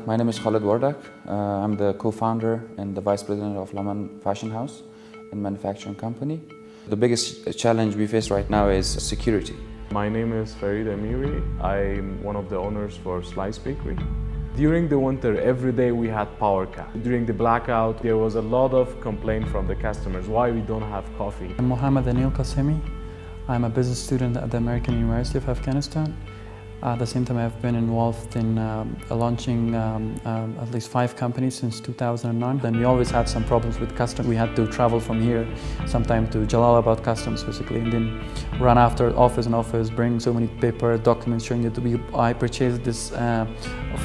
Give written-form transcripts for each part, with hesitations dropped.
my name is Khalid Wardak. I'm the co-founder and the vice president of Laman Fashion House and manufacturing company. The biggest challenge we face right now is security. My name is Farid Amiri. I'm one of the owners for Slice Bakery. During the winter, every day we had power cut. During the blackout, there was a lot of complaint from the customers why we don't have coffee. I'm Mohammed Anil Qasemi. I'm a business student at the American University of Afghanistan. At the same time, I've been involved in launching at least 5 companies since 2009. Then we always had some problems with customs. We had to travel from here, sometime to Jalalabad customs physically, and then run after office and office, bring so many paper documents showing that I purchased this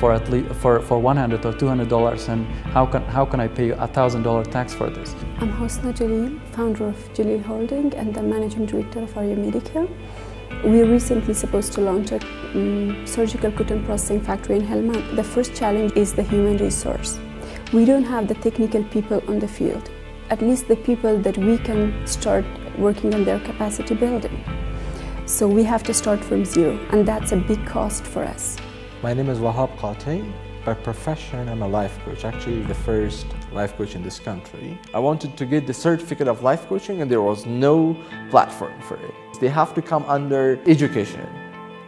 for at least for $100 or $200, and how can I pay $1,000 tax for this? I'm Hosna Jalil, founder of Jalil Holding and the managing director of Arya Medical. We were recently supposed to launch a surgical cotton processing factory in Helmand. The first challenge is the human resource. We don't have the technical people on the field, at least the people that we can start working on their capacity building. So we have to start from zero, and that's a big cost for us. My name is Wahab Qatay. By profession, I'm a life coach, actually the first life coach in this country. I wanted to get the certificate of life coaching and there was no platform for it. They have to come under education.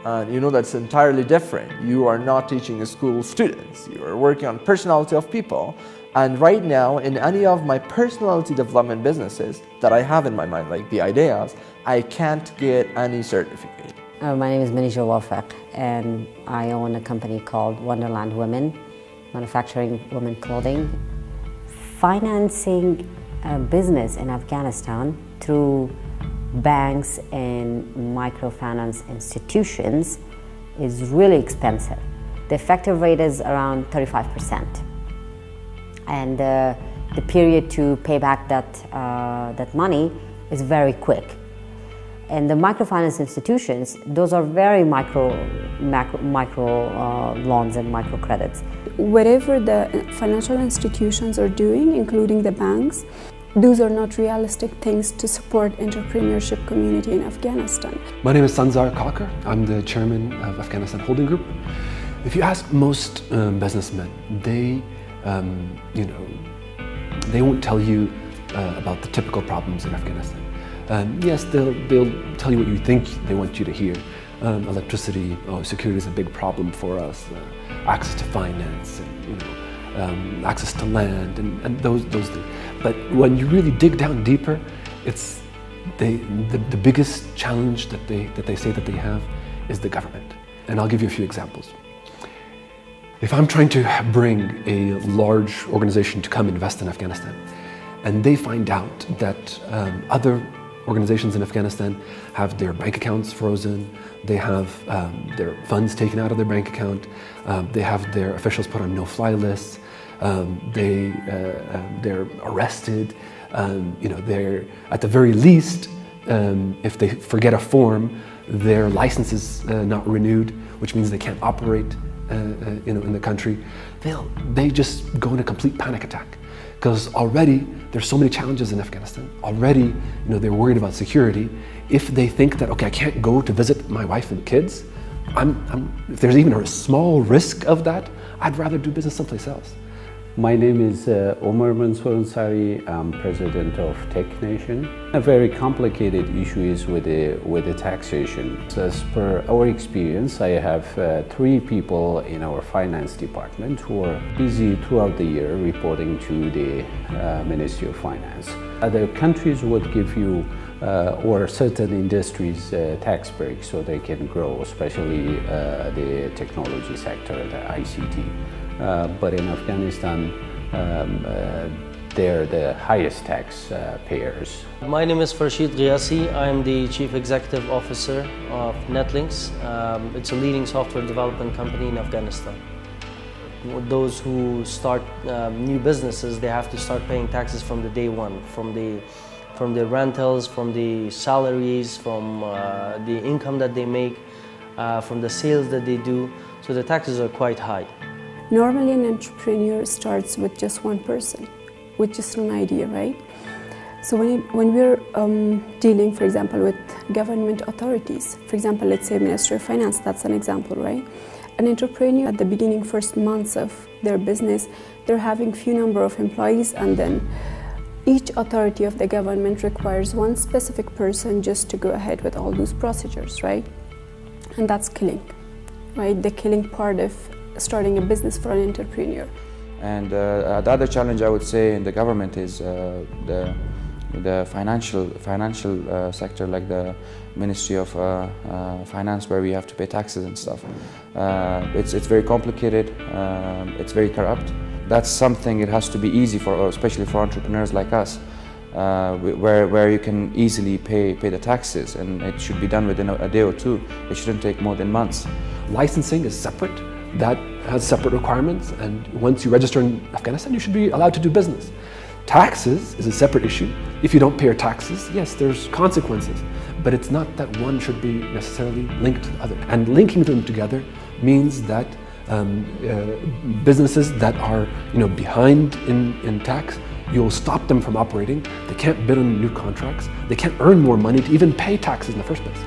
And you know that's entirely different. You are not teaching school students. You are working on personality of people. And right now, in any of my personality development businesses that I have in my mind, like the ideas, I can't get any certificate. My name is Manisha Wafaq, and I own a company called Wonderland Women, manufacturing women clothing. Financing a business in Afghanistan through banks and microfinance institutions is really expensive. The effective rate is around 35%. And the period to pay back that money is very quick. And the microfinance institutions, those are very micro loans and microcredits. Whatever the financial institutions are doing, including the banks, those are not realistic things to support entrepreneurship community in Afghanistan. My name is Sanzar Kakar. I'm the chairman of Afghanistan Holding Group. If you ask most businessmen, they won't tell you about the typical problems in Afghanistan. Yes, they'll tell you what you think they want you to hear. Electricity, security is a big problem for us. Access to finance, and, access to land, and those things. But when you really dig down deeper, it's the biggest challenge that they say that they have is the government. And I'll give you a few examples. If I'm trying to bring a large organization to come invest in Afghanistan, and they find out that other organizations in Afghanistan have their bank accounts frozen, they have their funds taken out of their bank account, they have their officials put on no-fly lists, they're arrested, they're at the very least, if they forget a form, their license is not renewed, which means they can't operate in the country. They just go in a complete panic attack. Because already there's so many challenges in Afghanistan. Already, they're worried about security. If they think that, okay, I can't go to visit my wife and kids, if there's even a small risk of that, I'd rather do business someplace else. My name is Omar Mansour Ansari. I'm president of Tech Nation. A very complicated issue is with the taxation. As per our experience, I have 3 people in our finance department who are busy throughout the year reporting to the Ministry of Finance. Other countries would give you or certain industries tax breaks so they can grow, especially the technology sector, the ICT. But in Afghanistan, they're the highest tax payers. My name is Farshid Ghiasi. I am the Chief Executive Officer of Netlinks. It's a leading software development company in Afghanistan. Those who start new businesses, they have to start paying taxes from the day one, from the rentals, from the salaries, from the income that they make, from the sales that they do. So the taxes are quite high. Normally an entrepreneur starts with just one person, with just an idea, right? So when we're dealing, for example, with government authorities, for example, let's say Ministry of Finance, that's an example, right? An entrepreneur at the beginning, first months of their business, they're having few number of employees, and then each authority of the government requires one specific person just to go ahead with all those procedures, right? And that's killing, right? The killing part of starting a business for an entrepreneur. And the other challenge I would say in the government is the financial sector, like the Ministry of Finance, where we have to pay taxes and stuff. It's very complicated. It's very corrupt. That's something it has to be easy for, especially for entrepreneurs like us, where you can easily pay the taxes, and it should be done within a day or two. It shouldn't take more than months. Licensing is separate. That has separate requirements, and once you register in Afghanistan, you should be allowed to do business. Taxes is a separate issue. If you don't pay your taxes, yes, there's consequences, but it's not that one should be necessarily linked to the other. And linking them together means that businesses that are behind in tax, you'll stop them from operating. They can't bid on new contracts. They can't earn more money to even pay taxes in the first place.